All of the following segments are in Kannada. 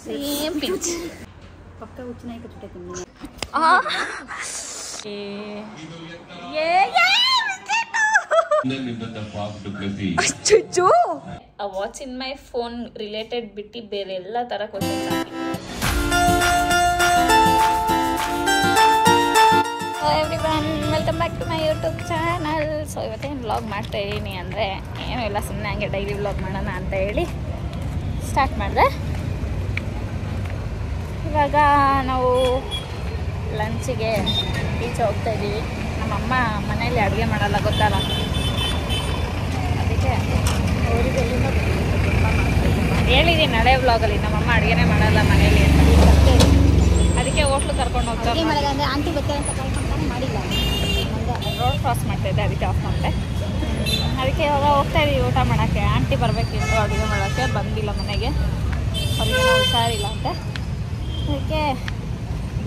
ಸೇಮ್ ಪಿಂಚ್ ಪಕ್ಕ ಹುಚ್ಚಿನ ಕಚ್ಚಿಟ್ಟೆ what's in my phone related ಬಿಟ್ಟು ಬೇರೆ ಎಲ್ಲ ತರ ಕ್ವಶನ್ಸ್ ಹಾಕಿ. Everyone welcome back to my YouTube channel. So ಇವತ್ತೇನು ವ್ಲಾಗ್ ಮಾಡ್ತಾ ಇದ್ದೀನಿ ಅಂದರೆ ಏನೂ ಇಲ್ಲ, ಸುಮ್ಮನೆ ಹಂಗೆ ಡೈಲಿ ವ್ಲಾಗ್ ಮಾಡೋಣ ಅಂತ ಹೇಳಿ ಸ್ಟಾರ್ಟ್ ಮಾಡಿದೆ. ಇವಾಗ ನಾವು ಲಂಚಿಗೆ ಈಚೆ ಹೋಗ್ತಾ ಇದ್ದೀವಿ. ನಮ್ಮಮ್ಮ ಮನೇಲಿ ಅಡುಗೆ ಮಾಡಲ್ಲ, ಗೊತ್ತಲ್ಲ, ಅದಕ್ಕೆ ಅವರಿಗೆ ಹೇಳಿದ್ದೀನಿ ಹಳೆ ವ್ಲಾಗಲ್ಲಿ ನಮ್ಮಮ್ಮ ಅಡುಗೆನೇ ಮಾಡಲ್ಲ ಮನೇಲಿ ಅಂತ. ಅದಕ್ಕೆ ಹೋಟ್ಲು ಕರ್ಕೊಂಡು ಹೋಗ್ತಾರೆ. ಆಂಟಿ ಬರ್ತಾರೆ ಅಂತ ಕಾಯ್ಕೊಂಡು ಮಾಡಿಲ್ಲ, ರೋಡ್ ಕ್ರಾಸ್ ಮಾಡ್ತಾಯಿದ್ದೆ, ಅದಕ್ಕೆ ಆಫ್ ಮಾಡಿದೆ. ಅದಕ್ಕೆ ಇವಾಗ ಹೋಗ್ತಾ ಇದ್ದೀವಿ ಊಟ ಮಾಡೋಕ್ಕೆ. ಆಂಟಿ ಬರಬೇಕಿತ್ತು ಅಡುಗೆ ಮಾಡೋಕ್ಕೆ, ಬಂದಿಲ್ಲ ಮನೆಗೆ, ಅವ್ರಿಗೆ ಹುಷಾರಿಲ್ಲ ಅಂತ. ಅದಕ್ಕೆ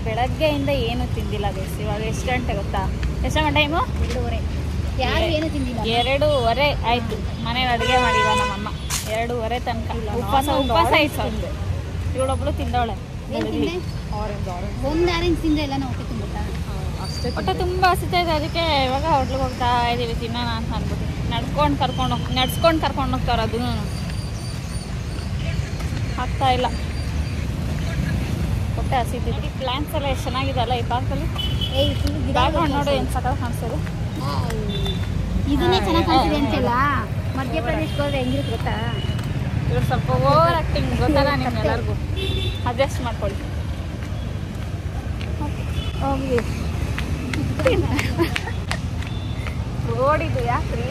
ಬೆಳಗ್ಗೆಯಿಂದ ಏನೂ ತಿಂದಿಲ್ಲ ಬೇಸ್. ಇವಾಗ ಎಷ್ಟು ಗಂಟೆ ಗೊತ್ತಾ? ಎಷ್ಟು ಟೈಮು? 2:30. ಯಾರು ಏನು ತಿಂದಿಲ್ಲ. 2:30 ಆಯಿತು. ಮನೇಲಿ ಅಡುಗೆ ಮಾಡಿಲ್ಲ ನಮ್ಮಮ್ಮ. 2:30 ತನಕ ಉಪವಾಸ ಆಯಿತು ಅಂದೆ. ಇವಳೊಬ್ಳು ತಿಂದವಳೆ. ಒಂದು ಆರೆಂಜ್ ತಿಂದರೆ ಎಲ್ಲ ಹೊಟ್ಟೆ ತುಂಬುತ್ತಾ? ಹೊಟ್ಟೆ ತುಂಬ ಹಸಿತೈತೆ. ಅದಕ್ಕೆ ಇವಾಗ ಹೋಟ್ಲಿಗೆ ಹೋಗ್ತಾ ಇದ್ದೀವಿ ತಿನ್ನೋಣ ಅಂತ ಅಂದ್ಬಿಟ್ಟು. ನಡ್ಸ್ಕೊಂಡು ಕರ್ಕೊಂಡು ಹೋಗ್ತಾರೆ, ಅದೂ ಆಗ್ತಾ ಇಲ್ಲ, ಹೊಟ್ಟೆ ಹಸಿತಿದ್ವಿ. ಪ್ಲ್ಯಾನ್ಸ್ ಎಲ್ಲ ಎಷ್ಟು ಚೆನ್ನಾಗಿದೆಲ್ಲ ಈ ಪಾರ್ಕಲ್ಲಿ. ಬ್ಯಾಕ್ಗ್ರೌಂಡ್ ನೋಡು ಏನು ಸಕಲ ಕಾಣಿಸ್ತದೆ. ಇದನ್ನೇ ಚೆನ್ನಾಗಿ ಕಾಣಿಸಿದೆ ಅಂತೆಲ್ಲ. ಮಧ್ಯಪ್ರದೇಶಕ್ಕೆ ಹೋದ್ರೆ ಹೆಂಗಿರುತ್ತೆ ಗೊತ್ತಾ? ಇವ್ರು ಸ್ವಲ್ಪ ಓವರ್ ಆ್ಯಕ್ಟಿಂಗ್, ಗೊತ್ತಲ್ಲ ನಿಮ್ಗೆಲ್ಲರಿಗೂ. ಅಡ್ಜಸ್ಟ್ ಮಾಡ್ಕೊಳ್ಳಿ. ಹೋಗಿ ರೋಡಿದು ಯಾಕ್ರಿ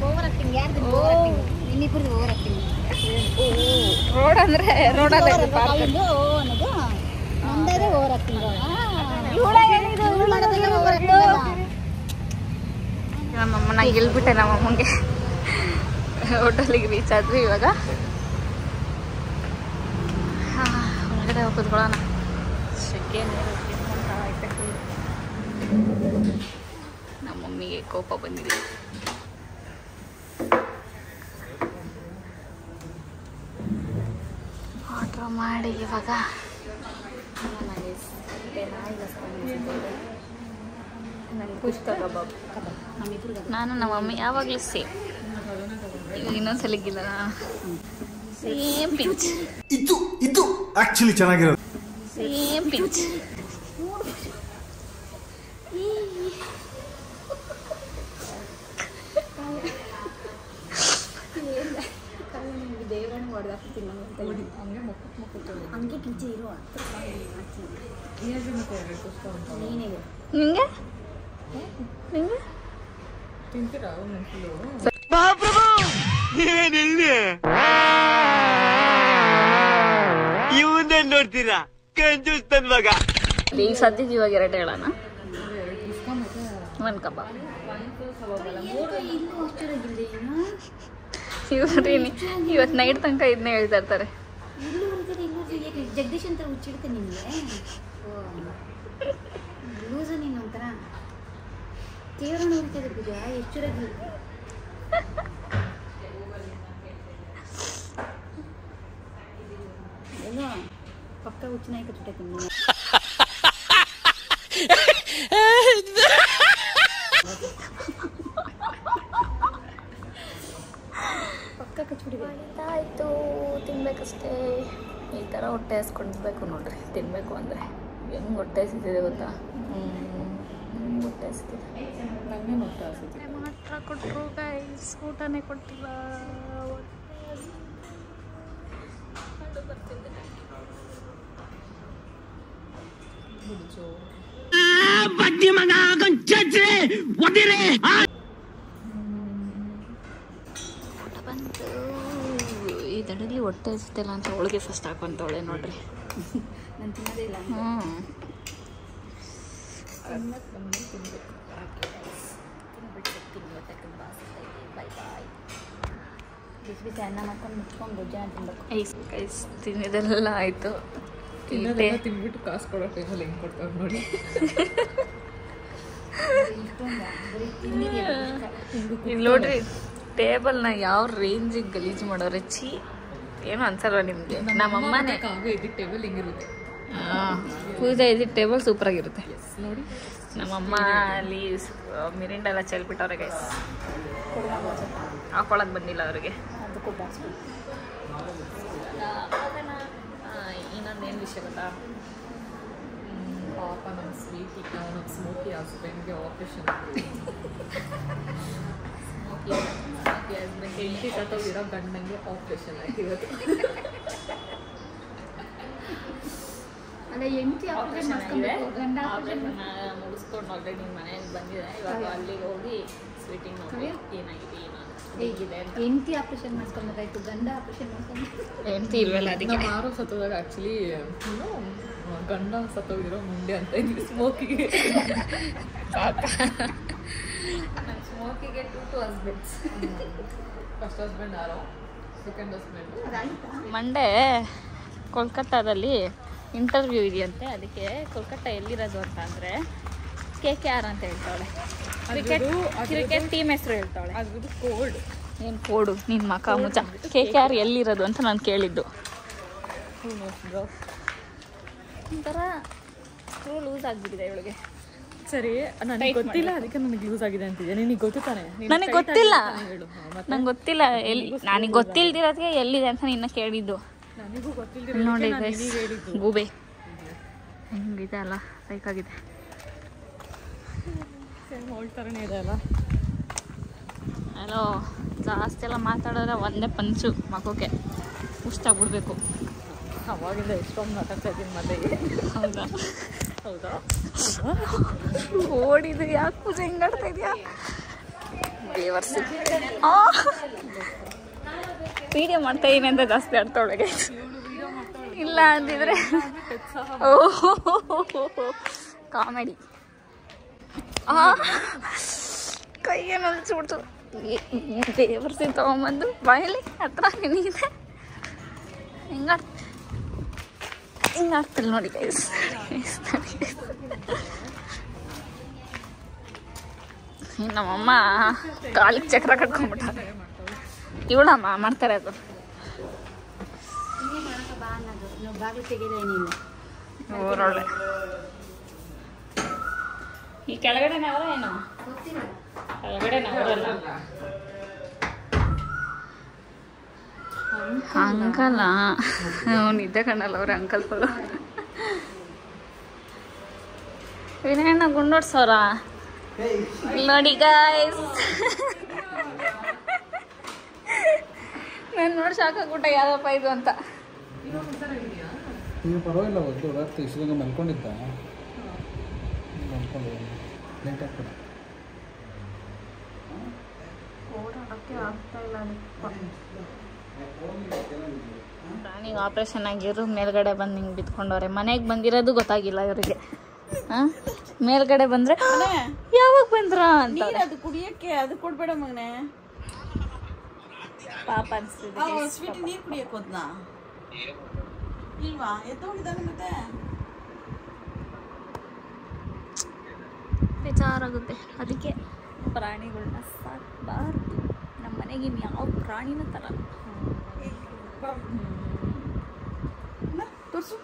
ಓವರ್ ಆಕ್ಟಿಂಗ್? ಯಾರ್ದು ಓವರ್ ಆಕ್ಟಿಂಗ್? ನಿಮ್ಮಿಬ್ಬರದು ಓವರ್ ಆಕ್ಟಿಂಗ್. ರೋಡ್ ಅಂದರೆ ರೋಡಲ್ಲಿ ಅನ್ನೋದು ನಂದರೆ ಓವರ್ ಆಕ್ಟಿಂಗ್. ನಮ್ಮಮ್ಮನ ಗೆಲ್ಬಿಟ್ಟೆ. ನಮ್ಮಮ್ಮಂಗೆ ಹೋಟೆಲಿಗೆ ರೀಚ್ ಆದ್ವಿ. ಇವಾಗ ಹೊರಗಡೆ ಹೋಗಿ ಕೂತ್ಕೊಳ್ಳೋಣ. ಸೆಕೆ ನಮ್ಮ ಮಮ್ಮಿಗೆ ಕೋಪ ಬಂದಿದೆ. ಆರ್ಡ್ರ್ ಮಾಡಿ ಇವಾಗ ಕುಷ್ಕ ಕಬಾಬ್. ನಾನು ನಮ್ಮ ಮಮ್ಮಿ ಯಾವಾಗಲೂ ಸೇಮ್. ಇನ್ನೊಂದ್ಸಲಿಗಿಲ್ಲ, ಸೇಮ್ ಪಿಂಚ್. ಇದು ಆಕ್ಚುಲಿ ಚೆನ್ನಾಗಿರೋದು. Same pinch. ಹಂಗೆ ಕಿಂಚೆ ಇರುವ ನಿಂಗೆ ನಿಂಗೆ ಇವನ್ನೇ ನೋಡ್ತೀರಾ ಕಂಜೂಸ್ತನ್ ಮಗ. ಈಗ ಸದ್ಯಕ್ಕೆ ಇವಾಗ 2 ಹೇಳೋಣ. ಒಂದು ಕಬಾಬ್. ಇವತ್ತು ನೈಟ್ ತನಕ ಇದನ್ನೇ ಹೇಳ್ತಾ ಇರ್ತಾರೆ. ಜಗದೀಶ್ ಅಂತ ಹುಚ್ಚಿಡುತ್ತೆ ನಿಮಗೆ. ಲೂಸ ನೀನು ಒಂಥರ ತೀವ್ರ ಉಳಿತದೆ ಪೂಜಾ. ಎಷ್ಟುರಾಗಿ ಎಲ್ಲ ಪಕ್ಕ ಹುಚ್ಚಿನ ಕಚ್ಚಿಟ್ಟೆ ನಿಮಗೆ. ಪಕ್ಕ ಕಚ್ಚಿಬಿಟ್ಟಿದೆ. ಆಯಿತು, ತಿನ್ಬೇಕಷ್ಟೇ. ಈ ಥರ ಹೊಟ್ಟೆ ಹಸ್ಕೊಂಡಿರ್ಬೇಕು ನೋಡ್ರಿ. ತಿನ್ನಬೇಕು ಅಂದರೆ ಹೆಂಗೆ ಹೊಟ್ಟೆ ಹಸಿತಿದೆ ಗೊತ್ತಾ? ಹೊಟ್ಟೆ ಹಸಿತಿದೆ. ನನಗೆ ಹೊಟ್ಟೆ ಹಸಿತಿದೆ. ಮಾತ್ರ ಕೊಟ್ಟರು ಗೈಸ್, ಊಟನೇ ಕೊಟ್ಟಿಲ್ಲ. ಊಟ ಬಂತು. ಈ ದಡಲಿ ಹೊಟ್ಟೆ ಹಸಿತಿಲ್ಲ ಅಂತ ಅವಳಿಗೆ ಫಸ್ಟ್ ಹಾಕೊಂತವಳೆ ನೋಡ್ರಿ. ನಾನು ತಿನ್ನೋದೇ ಇಲ್ಲ. ಬಿಸಿ ಬಿಸಿ ಅನ್ನ ಮಾಡ್ಕೊಂಡು ಮುಚ್ಕೊಂಡು ಗೊಜ್ಜನ ತಿನ್ಬೇಕು. ಕೈಸ್ ತಿನ್ನೋದೆಲ್ಲ ಆಯಿತು. ತಿನ್ಬಿಟ್ಟು ಕಾಸು ಕೊಡೋ ಟೈಮಲ್ಲಿ ಹೆಂಗೆ ಕೊಡ್ತಾರೆ ನೋಡಿ. ಇಲ್ಲಿ ನೋಡ್ರಿ, ಟೇಬಲ್ನ ಯಾವ ರೇಂಜಿಗೆ ಗಲೀಜು ಮಾಡೋರೆ ಛೀ ಏನು ಅನ್ಸಲ್ವ ನಿಮಗೆ? ನಮ್ಮಮ್ಮನೇ ಇದು ಟೇಬಲ್ ಹಿಂಗಿರುತ್ತೆ. ಪೂಜೆ ಇದ್ದಿದ್ದ ಟೇಬಲ್ ಸೂಪರಾಗಿರುತ್ತೆ ನೋಡಿ. ನಮ್ಮಮ್ಮ ಅಲ್ಲಿ ಮಿರಿಂಡ ಎಲ್ಲ ಚೆಲ್ಬಿಟ್ಟವ್ರೆ ಗೈಸ್. ಹಾಕೊಳಕ್ ಬಂದಿಲ್ಲ ಅವ್ರಿಗೆ. ಇನ್ನೊಂದೇನು ವಿಷಯ ಗೊತ್ತಾ? ಪಾಪ ನಮ್ಮ ಸ್ವೀಟ್ ನಮ್ಮ ಸ್ಮೋಕಿ ಹಸ್ಬೆಂಡ್ಗೆ ಆಪರೇಷನ್. ಸ್ಮೋಕಿ ಹಸ್ಬೆಂಡ್ ಹೆಂಡತಿ ಸತ್ತೋಗಿರೋ ಗಂಡಂಗೆ ಆಪರೇಷನ್ ಆಗಿರೋದು. ಅಲ್ಲ ಹೆಂಡತಿ ಆಪರೇಷನ್ ಮಾಡಿಸ್ಕೊಬೇಕು, ಗಂಡ ಮುಗಿಸ್ಕೊಂಡು ಆಲ್ರೆಡಿ ಮನೆಯಲ್ಲಿ ಬಂದಿದೆ. ಇವಾಗ ಅಲ್ಲಿಗೆ ಹೋಗಿ ಸ್ವೀಟಿಂಗ್ ನೋಡಿ ಏನಾಗಿದೆ ಹೇಗಿದೆ ಅಂತ. ಹೆಂಡತಿ ಆಪರೇಷನ್ ಮಾಡಿಸ್ಕೊಬೇಕಾಯ್ತು, ಗಂಡ ಆಪರೇಷನ್ ಮಾಡ್ಕೊಂಡು ಹೆಂಡತಿ ಇಲ್ವಲ್ಲ ಅದಕ್ಕೆ. ನಾವು ಯಾರೋ ಸತ್ತೋದಾಗ ಆ್ಯಕ್ಚುಲಿ ಗಂಡ ಸತ್ತೋಗಿರೋ ಮುಂಡೆ ಅಂತ ಇದ್ವಿ ಸ್ಮೋಕಿಗೆ. ಸ್ಮೋಕಿಗೆ ಟು ಹಸ್ಬೆಂಡ್ಸ್. ಫಸ್ಟ್ ಹಸ್ಬೆಂಡ್ ಯಾರೋ, ಸೆಕೆಂಡ್ ಹಸ್ಬೆಂಡ್. ಮಂಡೇ ಕೋಲ್ಕತ್ತಾದಲ್ಲಿ ಇಂಟರ್ವ್ಯೂ ಇದೆಯಂತೆ. ಅದಕ್ಕೆ ಕೋಲ್ಕತ್ತಾ ಎಲ್ಲಿರೋದು ಅಂತ ಅಂದರೆ KKR ಅಂತ ಹೇಳ್ತಾಳೆ. ಕ್ರಿಕೆಟ್ ಟೀಮ್ ಹೆಸರು ಹೇಳ್ತಾಳೆ. ಅದ್ರದ್ದು ಕೋಡ್ ಏನು ಕೋಡು ನಿನ್ನ ಮಕ ಮುಚ್ಚ. KKR ಎಲ್ಲಿರೋದು ಅಂತ ನಾನು ಕೇಳಿದ್ದು. ಒಂಥರ ಸ್ಕ್ರೂ ಲೂಸ್ ಆಗಿಬಿಟ್ಟಿದೆ ಇವಳಿಗೆ. ಸರಿ, ನನಗೆ ಗೊತ್ತಿಲ್ಲ, ಅದಕ್ಕೆ ನನಗೆ ಯೂಸ್ ಆಗಿದೆ ಅಂತಿದೆ. ನಿನಗೆ ಗೊತ್ತು ತಾನೆ? ನನಗೆ ಗೊತ್ತಿಲ್ಲ, ಹೇಳು. ನಂಗೆ ಗೊತ್ತಿಲ್ಲ ಎಲ್ಲಿ, ನನಗೆ ಗೊತ್ತಿಲ್ದಿರೋದಕ್ಕೆ ಎಲ್ಲಿದೆ ಅಂತ ನಿನ್ನ ಕೇಳಿದ್ದು. ನನಗೂ ನೋಡಿ ಗೊತ್ತಿಲ್ಲ. ಗೂಬೆ ಹೆಂಗಿದೆ ಅಲ್ಲ, ಸೈಕಾಗಿದೆ. ಹೋಲ್ಡ್ ಥರನೇ ಇದೆ ಅಲ್ಲ. ಹಲೋ, ಜಾಸ್ತಿ ಎಲ್ಲ ಮಾತಾಡಿದ್ರೆ ಒಂದೇ ಪಂಚು ಮಗುಗೆ ಹುಷ್ಟಾಗ್ಬಿಡ್ಬೇಕು. ಅವಾಗಿಂದ ಎಷ್ಟೊಂದು ಮಾತಾಡ್ತಾ ಇದ್ದೀನಿ ಮದುವೆಗೆ. ಹೌದಾ? ಹೌದಾ? ಓಡಿದು ಯಾಕೆ ಪೂಜೆ ಹಿಂಗಾಡ್ತಾ ಇದೆಯಾ? ವಿಡಿಯೋ ಮಾಡ್ತಾ ಇದೀನಿ ಅಂತ ಜಾಸ್ತಿ ಆಡ್ತೊಳಗೆ. ಇಲ್ಲ ಅಂದಿದ್ರೆ ಕಾಮಿಡಿ. ಕೈಯನ್ನು ಹೊಲಿಸ್ಬಿಡ್ತು. ದೇವರ್ಸಿ ತಗೊಂಬಂದು ಬಾಯಲ್ಲಿ ಹತ್ರ ನೀನೆ ಹಿಂಗಾಡ್ತಲ್ಲ ನೋಡಿ ಗೈಸ್. ನಮ್ಮಮ್ಮ ಕಾಲಿಗೆ ಚಕ್ರ ಕಟ್ಕೊಂಡ್ಬಿಟ್ಟಾರೆ. ಇವಳಮ್ಮ ಮಾಡ್ತಾರೆ ಅದು. ಬಾ ಅನ್ನೋದು ನಾವು ಬಾಗಿಲು ತೆಗೆದೇನಿಲ್ಲ. ಊರೊಳ್ಳೆ ಈ ಕೆಳಗಡೆ ಅವರ ಏನು ಗೊತ್ತಿಲ್ಲ. ಕೆಳಗಡೆ ಅವರಲ್ಲ. ಅಂಕಲ್ ನಿದ್ದೆ ಕಣ್ಣಲ್ಲ ಅವ್ರ ಅಂಕಲ್ ಫುಲ್ಲು. ವಿನಯಣ್ಣ ಗುಂಡೋಡ್ಸವ್ರ ನೋಡಿ ಗಾಯ್ಸ್. ನಾನು ನೋಡಿ ಸಾಕಾಗ್ಬಿಟ್ಟ ಯಾರಪ್ಪ ಇದು ಅಂತ. ನೀವು ಪರವಾಗಿಲ್ಲ, ಒಂದು ರಾತ್ರಿ ಇಷ್ಟೊಂದು ಮಲ್ಕೊಂಡಿದ್ದ ಮಲ್ಕೊಂಡು ಲೇಟ್ ಆಗ್ತದೆ. ಓಡಾಡೋಕ್ಕೆ ಆಗ್ತಾ ಇಲ್ಲ. ಪ್ರಾಣಿಗೆ ಆಪ್ರೇಷನ್ ಆಗಿರೋ ಮೇಲ್ಗಡೆ ಬಂದು ಹಿಂಗೆ ಬಿತ್ಕೊಂಡವ್ರೆ. ಮನೆಗೆ ಬಂದಿರೋದು ಗೊತ್ತಾಗಿಲ್ಲ ಇವರಿಗೆ. ಮೇಲ್ಗಡೆ ಬಂದ್ರೆ ಯಾವಾಗ ಬಂದ್ರ ಅಂತ. ಅದು ಕುಡಿಯಕ್ಕೆ ಅದು ಕೊಡ್ಬೇಡ ಮಗನೆ. ಪಾಪ ಅನ್ಸ್ತಿದೆ. ಸ್ವೀಟ್ ನೀರು ಕುಡಿಯಕ್ಕೆ ಹೋದ್ನಾ ಇಲ್ವಾ? ಎತ್ತೋಗಿದ್ದಾನೆ ಮತ್ತೆ. ಬೇಜಾರಾಗುತ್ತೆ. ಅದಕ್ಕೆ ಪ್ರಾಣಿಗಳನ್ನ ಸಾಕಬಾರ್ದು. ನಮ್ಮ ಮನೆಗೆ ಯಾವ ಪ್ರಾಣಿನ ತರಲ್ಲ. ತೋರ್ಸು.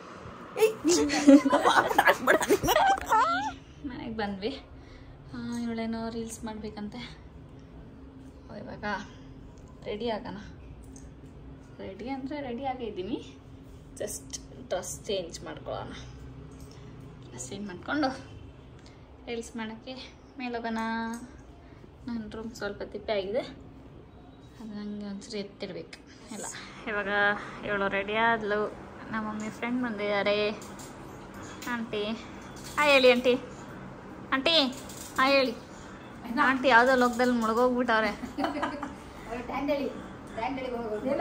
ಮನೆಗೆ ಬಂದ್ವಿ. ಇವಳೇನೋ ರೀಲ್ಸ್ ಮಾಡಬೇಕಂತೆ. ಇವಾಗ ರೆಡಿ ಆಗೋಣ. ರೆಡಿ ಅಂದರೆ ರೆಡಿ ಆಗಿದ್ದೀನಿ. ಜಸ್ಟ್ ಡ್ರೆಸ್ ಚೇಂಜ್ ಮಾಡ್ಕೊಳ್ಳೋಣ. ಡ್ರೆಸ್ ಚೇಂಜ್ ಮಾಡಿಕೊಂಡು ರೀಲ್ಸ್ ಮಾಡೋಕ್ಕೆ ಮೇಲೋಗೋಣ. ನನ್ನ ರೂಮ್ ಸ್ವಲ್ಪ ತಿಪ್ಪೆ ಆಗಿದೆ, ಅದು ನನಗೆ ಒಂದ್ಸರಿ ಎತ್ತಿಡ್ಬೇಕು ಎಲ್ಲ. ಇವಾಗ ಇವಳು ರೆಡಿ ಆದ್ಲು. ನಮ್ಮ ಮಮ್ಮಿ ಫ್ರೆಂಡ್ ಬಂದಿದ್ದಾರೆ. ಆಂಟಿ ಹಾಯ್ ಹೇಳಿ. ಆಂಟಿ ಆಂಟಿ ಹಾಯ್ ಹೇಳಿ. ಆಂಟಿ ಯಾವುದೋ ಲೋಕದಲ್ಲಿ ಮುಳುಗೋಗ್ಬಿಟ್ಟವ್ರೆ.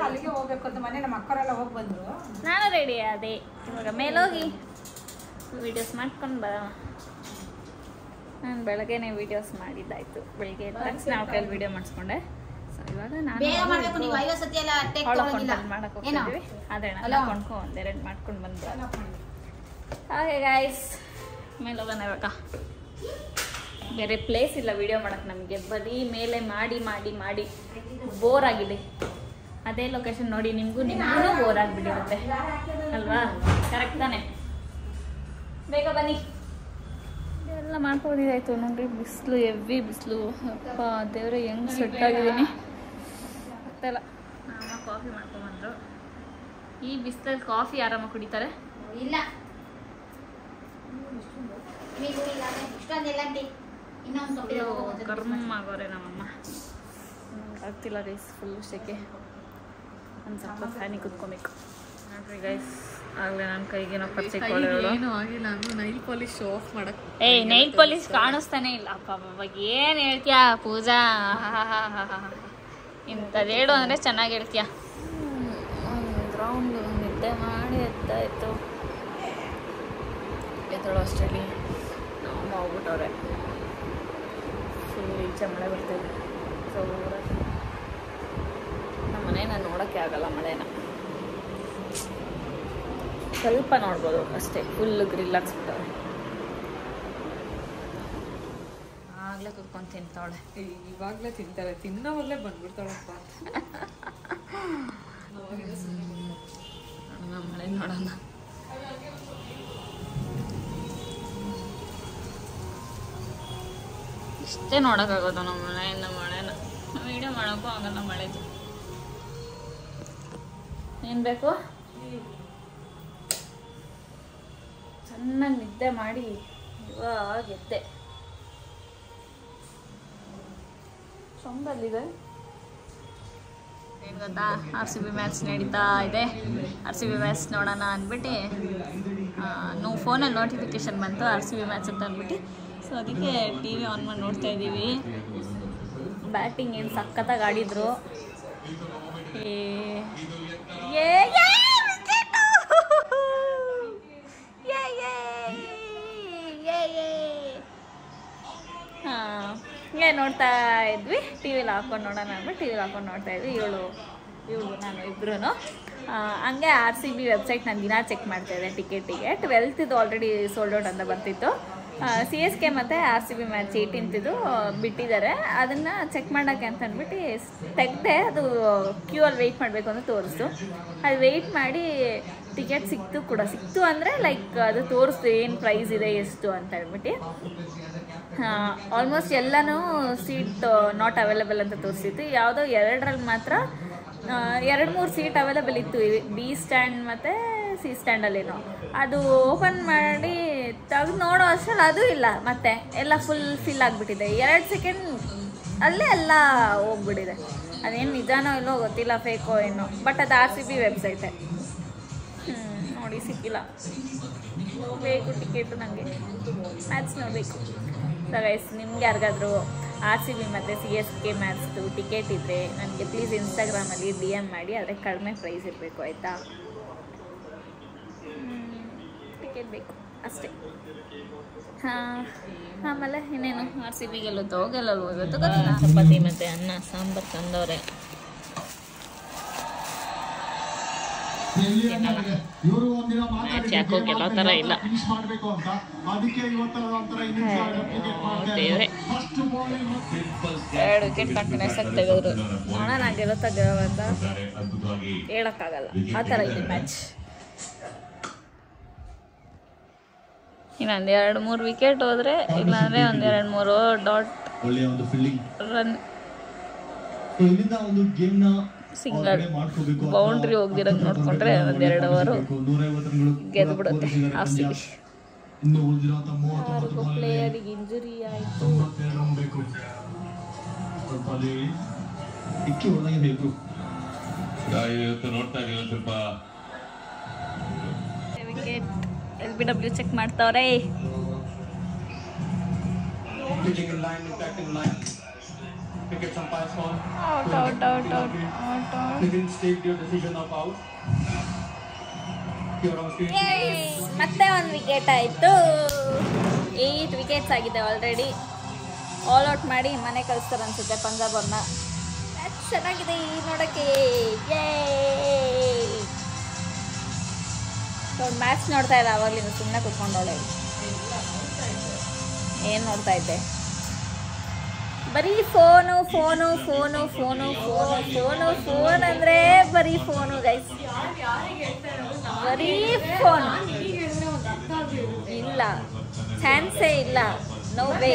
ಅಲ್ಲಿಗೆ ಹೋಗ್ಬೇಕು ಅಂತ ಮನೆ ನಮ್ಮ ಅಕ್ಕರೆಲ್ಲ ಹೋಗಿ ಬಂದ್ರು. ನಾನು ರೆಡಿ ಅದೇ. ಇವಾಗ ಮೇಲೋಗಿ ವೀಡಿಯೋಸ್ ಮಾಡ್ಕೊಂಡು ಬರೋಣ. ನಾನು ಬೆಳಗ್ಗೆನೇ ವೀಡಿಯೋಸ್ ಮಾಡಿದ್ದಾಯ್ತು. ಬೆಳಿಗ್ಗೆ ತಕ್ಷಣ ಅವ್ರ ಕೈಲಿ ವೀಡಿಯೋ ಮಾಡಿಸ್ಕೊಂಡೆ. ಸೊ ಇವಾಗ ನಾನು ಮಾಡಕ್ಕೆ ಹೋಗ್ತಿದ್ವಿ. ಅದೇ ಕೊಂಡ್ಕೊ ಒಂದೆರಡು ಮಾಡ್ಕೊಂಡು ಬಂದು ಹಾಗೆ ಗಾಯ್ಸ್ ಮೇಲೋಗೋಣ. ಇವಾಗ ಬೇರೆ ಪ್ಲೇಸ್ ಇಲ್ಲ ವೀಡಿಯೋ ಮಾಡೋಕ್ಕೆ ನಮಗೆ. ಬರೀ ಮೇಲೆ ಮಾಡಿ ಮಾಡಿ ಮಾಡಿ ಬೋರ್ ಆಗಿದೆ. ಅದೇ ಲೊಕೇಶನ್ ನೋಡಿ ನಿಮಗೂ ಬೋರ್ ಆಗಿಬಿಟ್ಟಿರುತ್ತೆ ಅಲ್ವಾ? ಕರೆಕ್ಟ್ ತಾನೆ? ಬೇಗ ಬನ್ನಿ. ಎಲ್ಲ ಮಾಡ್ಕೊಂಡಿದ್ದಾಯ್ತು ನೋಡ್ರಿ. ಬಿಸಿಲು, ಹೆವಿ ಬಿಸಿಲು. ಅಪ್ಪ ದೇವ್ರೆ ಹೆಂಗೆ ಸೆಟ್ಟಾಗಿದ್ದೀನಿ ಗೊತ್ತಲ್ಲ. ಅಮ್ಮ ಕಾಫಿ ಮಾಡ್ಕೊಂಬಂದರು. ಈ ಬಿಸಿಲಲ್ಲಿ ಕಾಫಿ ಆರಾಮ ಕುಡಿತಾರೆ? ಇಲ್ಲ ಕರ್ಮ ಆಗೋರೆ ನಮ್ಮಮ್ಮ. ಆಗ್ತಿಲ್ಲ ಗೈಸ್, ಫುಲ್ ಸೆಕೆ. ಒಂದು ಸ್ವಲ್ಪ ಫ್ಯಾನಿಗೆ ಕುತ್ಕೊಬೇಕು ನೋಡ್ರಿ ಗೈಸ್. ಆಗಲೇ ನನ್ನ ಕೈಗೇನೋ ಪರ್ಚಿಕೊಳ್ಳೋಳು. ಏನೂ ಆಗಿಲ್ಲ ಅಂದ್ರೆ ನೈಲ್ ಪಾಲಿಶ್ ಆಫ್ ಮಾಡಕ್ಕೆ. ಏಯ್ ನೈಲ್ ಪಾಲಿಶ್ ಕಾಣಿಸ್ತಾನೆ ಇಲ್ಲ. ಅಪ್ಪ ಏನು ಹೇಳ್ತೀಯಾ ಪೂಜಾ? ಇಂಥದ್ದು ಹೇಳು ಅಂದರೆ ಚೆನ್ನಾಗಿ ಹೇಳ್ತೀಯ. ಒಂದು ರೌಂಡ್ ನಿದ್ದೆ ಮಾಡಿ ಎದ್ದಾಯಿತು. ಎದ್ದಳು ಅಷ್ಟರಲ್ಲಿ ನಮ್ಮ ಹೋಗ್ಬಿಟ್ಟವ್ರೆ. ಫುಲ್ ಈಚೆ ಮಳೆ ಬರ್ತಾಯಿದೆ. ಸೊ ನಮ್ಮ ಮನೇನ ನೋಡೋಕ್ಕೆ ಆಗಲ್ಲ ಮಳೆನ. ಸ್ವಲ್ಪ ನೋಡ್ಬೋದು ಅಷ್ಟೇ. ಫುಲ್ ಗ್ರಿಲ್ ಹಾಕ್ಸ್ಬಿಟ್ಟವ್ರೆ. ಆಗಲೇ ಕುತ್ಕೊಂಡು ತಿಂತಾವಳೆ. ಇವಾಗಲೇ ತಿಂತಾರೆ, ತಿನ್ನೋವಾಗಲೇ ಬಂದ್ಬಿಡ್ತಾಳಪ್ಪ. ನಮ್ಮ ಮಳೆ ನೋಡೋಣ. ಇಷ್ಟೇ ನೋಡೋಕ್ಕಾಗೋದು ನಮ್ಮ ಮನೆಯಿಂದ ಮಳೆನ. ವೀಡಿಯೋ ಮಾಡೋಕ್ಕೂ ಆಗಲ್ಲ ಮಳೆದು. ಏನು ಬೇಕು? ಚೆನ್ನಾಗಿ ನಿದ್ದೆ ಮಾಡಿ ಇವಾಗ ಎದ್ದೆ. ಸೊಂಬಲ್ಲಿದೆ ಏನು ಗೊತ್ತಾ? RCB ಮ್ಯಾಚ್ ನಡೀತಾ ಇದೆ. RCB ಮ್ಯಾಚ್ ನೋಡೋಣ ಅಂದ್ಬಿಟ್ಟು ನಾವು ಫೋನಲ್ಲಿ ನೋಟಿಫಿಕೇಶನ್ ಬಂತು RCB ಮ್ಯಾಚ್ ಅಂತ ಅಂದ್ಬಿಟ್ಟು. ಸೊ ಅದಕ್ಕೆ TV ಆನ್ ಮಾಡಿ ನೋಡ್ತಾ ಇದ್ದೀವಿ. ಬ್ಯಾಟಿಂಗ್ ಏನು ಸಖತ್ತಾಗಿ ಆಡಿದ್ರು. ನೋಡ್ತಾ ಇದ್ವಿ. ಟಿವಿಲಿ ಹಾಕೊಂಡು ನೋಡೋಣ ಅಂದ್ಬಿಟ್ಟು ಟಿವಿಲಿ ಹಾಕೊಂಡು ನೋಡ್ತಾ ಇದ್ವಿ. ಇವಳು ನಾನು ಇಬ್ರು. ಹಂಗೆ RCB ವೆಬ್ಸೈಟ್ ನಾನು ದಿನ ಚೆಕ್ ಮಾಡ್ತಾಯಿದ್ದೆ ಟಿಕೆಟಿಗೆ. 12th ಆಲ್ರೆಡಿ ಸೋಲ್ಡ್ ಔಟ್ ಅಂತ ಬರ್ತಿತ್ತು. CSK ಮತ್ತು RCB ಮ್ಯಾಚ್ 18th ಬಿಟ್ಟಿದ್ದಾರೆ. ಅದನ್ನು ಚೆಕ್ ಮಾಡೋಕ್ಕೆ ಅಂತ ಅಂದ್ಬಿಟ್ಟು ತೆಗ್ದೆ. ಅದು ಕ್ಯೂ ಅಲ್ಲಿ ವೆಯ್ಟ್ ಮಾಡಬೇಕು ಅಂತ ತೋರಿಸ್ತು. ಅದು ವೆಯ್ಟ್ ಮಾಡಿ ಟಿಕೆಟ್ ಸಿಕ್ತು ಅಂದರೆ ಲೈಕ್ ಅದು ತೋರಿಸ್ತು ಏನು ಪ್ರೈಸ್ ಇದೆ ಎಷ್ಟು ಅಂತ ಹೇಳ್ಬಿಟ್ಟು. ಆಲ್ಮೋಸ್ಟ್ ಎಲ್ಲನೂ ಸೀಟ್ ನಾಟ್ ಅವೈಲೇಬಲ್ ಅಂತ ತೋರಿಸಿತ್ತು. ಯಾವುದೋ 2ರಲ್ಲಿ ಮಾತ್ರ 2-3 ಸೀಟ್ ಅವೈಲೇಬಲ್ ಇತ್ತು. B ಸ್ಟ್ಯಾಂಡ್ ಮತ್ತು C ಸ್ಟ್ಯಾಂಡಲ್ಲೇನೋ. ಅದು ಓಪನ್ ಮಾಡಿ ತೆಗೆದು ನೋಡೋ ಅಷ್ಟರಲ್ಲಿ ಅದು ಇಲ್ಲ. ಮತ್ತೆ ಎಲ್ಲ ಫಿಲ್ ಆಗಿಬಿಟ್ಟಿದೆ. 2 ಸೆಕೆಂಡ್ ಅಲ್ಲೇ ಎಲ್ಲ ಹೋಗ್ಬಿಟ್ಟಿದೆ. ಅದೇನು ನಿಜಾನೋ ಇಲ್ಲೋ ಗೊತ್ತಿಲ್ಲ, ಫೇಕೋ ಏನೋ. ಬಟ್ ಅದು RCB ವೆಬ್ಸೈಟೇ. ನೋಡಿ ಸಿಕ್ಕಿಲ್ಲ. ಬೇಕು ಟಿಕೆಟು ನನಗೆ. ಮ್ಯಾಚ್ ನೋಡಬೇಕು. ಸೊ ಗೈಸ್, ನಿಮ್ಗೆ ಯಾರಿಗಾದರೂ RCB ಮತ್ತು CSK ಮ್ಯಾಚ್ದು ಟಿಕೆಟ್ ಇದ್ದರೆ ನನಗೆ ಪ್ಲೀಸ್ ಇನ್ಸ್ಟಾಗ್ರಾಮಲ್ಲಿ DM ಮಾಡಿ. ಆದರೆ ಕಡಿಮೆ ಪ್ರೈಸ್ ಇರಬೇಕು, ಆಯಿತಾ? ಟಿಕೆಟ್ ಬೇಕು ಅಷ್ಟೇ. ಆಮೇಲೆ ಇನ್ನೇನು RCB ಗೆಲ್ಲುತ್ತೋ ಗೆಲ್ಲಲ್ವೋ ಇವತ್ತು ಗೊತ್ತಿಲ್ಲ. ಚಪಾತಿ ಮತ್ತು ಅನ್ನ ಸಾಂಬಾರು ತಂದವ್ರೆ. ಮ್ಯಾಚ್ ಯಾಕೋ ಗೆಲ್ಲೋ ಥರ ಇಲ್ಲ. ದೇವ್ರೆ, 2 ವಿಕೆಟ್ ಕಂಟಿನ್ಯೂಸ್ ಆಗಿ ತೆಗೆದ್ರು. ನೋಡೋಣ ಗೆಲ್ಲುತ್ತಾ ಗೆಲ್ಲುವಂತ ಹೇಳೋಕ್ಕಾಗಲ್ಲ. ಆ ಥರ ಇದೆ ಮ್ಯಾಚ್. ಇನ್ನೊಂದು 2-3 ವಿಕೆಟ್ ಹೋದರೆ, ಇಲ್ಲಾಂದರೆ ಒಂದು 2-3 ಡಾಟ್ ರನ್ ಸಿಂಗಲ್ ಬೌಂಡ್ರಿ ಹೋಗ್ದಿರಂಗೆ ನೋಡ್ಕೊಂಡ್ರೆ ಒಂದು 2 ಓವರು ಗೆದ್ದುಬಿಡುತ್ತೆ RCB. ಪ್ಲೇಯರಿಗೆ ಇಂಜುರಿ ಆಯಿತು. ವಿಕೆಟ್ LBW ಚೆಕ್ ಮಾಡ್ತಾವ್ರೆ. ಮತ್ತೆ 1 ವಿಕೆಟ್ ಆಯಿತು. 8 ವಿಕೆಟ್ಸ್ ಆಗಿದೆ ಆಲ್ರೆಡಿ. ಆಲ್ ಔಟ್ ಮಾಡಿ ಮನೆ ಕಳಿಸ್ತಾರೆ ಅನ್ಸುತ್ತೆ ಪಂಜಾಬ್ ಅವ್ರನ್ನ. ಮ್ಯಾಚ್ ಚೆನ್ನಾಗಿದೆ ನೋಡೋಕ್ಕೆ. ಮ್ಯಾಚ್ ನೋಡ್ತಾ ಇಲ್ಲ ಅವಾಗಲಿಂದ, ಸುಮ್ಮನೆ ಕುತ್ಕೊಂಡವಳೆ. ಏನು ನೋಡ್ತಾ ಇದ್ದೆ? ಬರೀ phone phone phone phone phone phone phone ಅಂದರೆ ಬರೀ ಫೋನು ಗೈಸ್, ಬರೀ ಫೋನು. ಇಲ್ಲ, ಚಾನ್ಸೇ ಇಲ್ಲ, ನೋ ವೇ.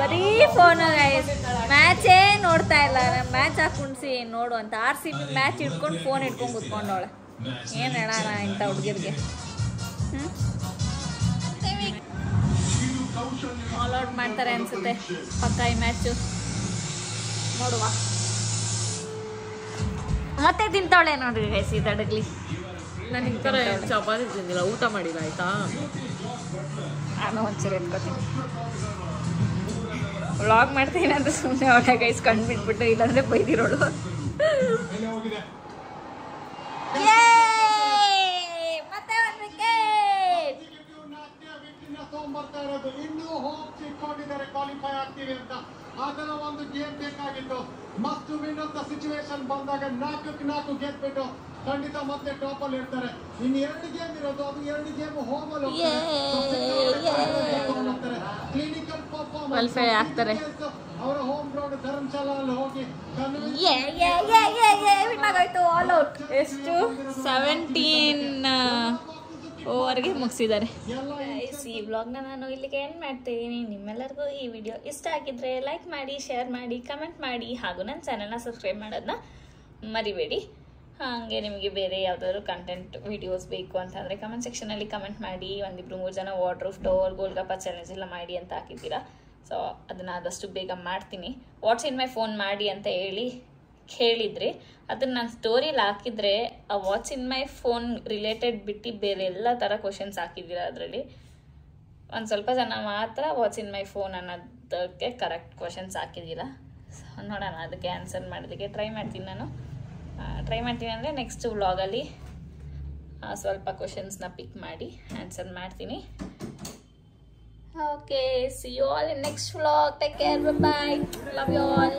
ಬರೀ ಫೋನು ಗೈಸ್. ಮ್ಯಾಚೇ ನೋಡ್ತಾ ಇಲ್ಲ. ಮ್ಯಾಚ್ ಹಾಕುಣ್ಸಿ ನೋಡು ಅಂತ RCB ಮ್ಯಾಚ್ ಇಟ್ಕೊಂಡು ಫೋನ್ ಇಟ್ಕೊಂಡು ಕೂತ್ಕೊಂಡವಳೆ. ಏನು ಹೇಳೋಣ ಇಂಥ ಹುಡುಗಿರಿಗೆ. ಆಲ್ ಔಟ್ ಮಾಡ್ತಾರೆ ಅನ್ಸುತ್ತೆ ಪಕ್ಕ ಈ ಮ್ಯಾಚು. ನೋಡುವ. ಮತ್ತೆ ತಿಂತಾವಳೆ ನೋಡ್ರಿ ಗೈಸ್ ಈ ತಡಗ್ಲಿ. ನಾನು ಈ ಥರ ಚಪಾತಿ ತಿಂದಿಲ್ಲ, ಊಟ ಮಾಡಿಲ್ಲ ಆಯ್ತಾ. ನಾನು ಒಂಚೂರು ಎತ್ಕೋತೀನಿ. ವ್ಲಾಗ್ ಮಾಡ್ತೀನಿ ಅಂತ ಸುಮ್ಮನೆ ಅವಳೆ ಗೈಸ್ ಕಂಡುಬಿಟ್ಬಿಟ್ಟು, ಇಲ್ಲಾಂದ್ರೆ ಬೈದಿರೋಳು. ಮತ್ತೆ ಒಂದು ವಿಕೆಟ್. ಬರ್ತಾ ಇರೋದು ಇನ್ನೂ ಹೋಪ್ ಇಟ್ಕೊಂಡಿದ್ದಾರೆ ಕ್ವಾಲಿಫೈ ಆಗ್ತೀವಿ ಅಂತ. ಅದರ ಒಂದು ಗೇಮ್ ಬೇಕಾಗಿತ್ತು. ಮಸ್ಟ್ ವಿನ್ ಅಂತ ಸಿಚುವೇಶನ್ ಬಂದಾಗ 4-4 ಗೆದ್ಬಿಟ್ಟು ಖಂಡಿತ ಮತ್ತೆ ಟಾಪ್ ಅಲ್ಲಿ ಇರ್ತಾರೆ. ಇನ್ನು 2 ಗೇಮ್ ಇರೋದು, ಅದು 2 ಗೇಮ್ ಹೋಮ್ ಅಲ್ಲಿ ಹೋಗ್ತಾರೆ. ಕ್ಲಿನಿಕಲ್ ಪರ್ಫಾರ್ಮೆನ್ಸ್ ಆಗ್ತಾರೆ ಅವರ ಹೋಮ್ ಗ್ರೌಂಡ್ ಧರ್ಮಶಾಲಾ ಅಲ್ಲಿ ಹೋಗಿ ಆಗೋಯ್ತು. All out. ಎಷ್ಟು 17 ಓವರ್ಗೆ ಮುಗಿಸಿದ್ದಾರೆ. ಈ ವ್ಲಾಗ್ನ ನಾನು ಇಲ್ಲಿಗೆ ಎಂಡ್ ಮಾಡ್ತಿದ್ದೀನಿ. ನಿಮ್ಮೆಲ್ಲರಿಗೂ ಈ ವಿಡಿಯೋ ಇಷ್ಟ ಆಗಿದ್ರೆ ಲೈಕ್ ಮಾಡಿ, ಶೇರ್ ಮಾಡಿ, ಕಮೆಂಟ್ ಮಾಡಿ, ಹಾಗೂ ನನ್ನ ಚಾನಲ್ನ ಸಬ್ಸ್ಕ್ರೈಬ್ ಮಾಡೋದನ್ನ ಮರಿಬೇಡಿ. ಹಾಗೆ ನಿಮಗೆ ಬೇರೆ ಯಾವುದಾದ್ರು ಕಂಟೆಂಟ್ ವಿಡಿಯೋಸ್ ಬೇಕು ಅಂತಂದರೆ ಕಮೆಂಟ್ ಸೆಕ್ಷನಲ್ಲಿ ಕಮೆಂಟ್ ಮಾಡಿ. 1-2-3 ಜನ ವಾಟರ್ ಫ್ಲೋರ್ ಗೋಲ್ಗಪ್ಪ ಚಾಲೆಂಜ್ ಎಲ್ಲ ಮಾಡಿ ಅಂತ ಹಾಕಿದ್ದೀರಾ. ಸೊ ಅದನ್ನು ಆದಷ್ಟು ಬೇಗ ಮಾಡ್ತೀನಿ. ವಾಟ್ಸ್ ಇನ್ ಮೈ ಫೋನ್ ಮಾಡಿ ಅಂತ ಹೇಳಿ ಕೇಳಿದ್ರಿ. ಅದನ್ನು ನಾನು ಸ್ಟೋರಿಲಿ ಹಾಕಿದರೆ ಆ what's in my phone related ಬಿಟ್ಟು ಬೇರೆ ಎಲ್ಲ ಥರ ಕ್ವಶನ್ಸ್ ಹಾಕಿದ್ದೀರಾ. ಅದರಲ್ಲಿ ಒಂದು ಸ್ವಲ್ಪ ಜನ ಮಾತ್ರ ವಾಟ್ಸ್ ಇನ್ ಮೈ ಫೋನ್ ಅನ್ನೋದಕ್ಕೆ ಕರೆಕ್ಟ್ ಕ್ವಶನ್ಸ್ ಹಾಕಿದ್ದೀರಾ. ನೋಡೋಣ, ಅದಕ್ಕೆ ಆನ್ಸರ್ ಮಾಡೋದಕ್ಕೆ ಟ್ರೈ ಮಾಡ್ತೀನಿ. ನಾನು ಟ್ರೈ ಮಾಡ್ತೀನಿ ಅಂದರೆ ನೆಕ್ಸ್ಟ್ ವ್ಲಾಗಲ್ಲಿ ಸ್ವಲ್ಪ ಕ್ವಶನ್ಸ್ನ ಪಿಕ್ ಮಾಡಿ ಆನ್ಸರ್ ಮಾಡ್ತೀನಿ. Okay, see you all in next vlog. Take care, bye, love you all.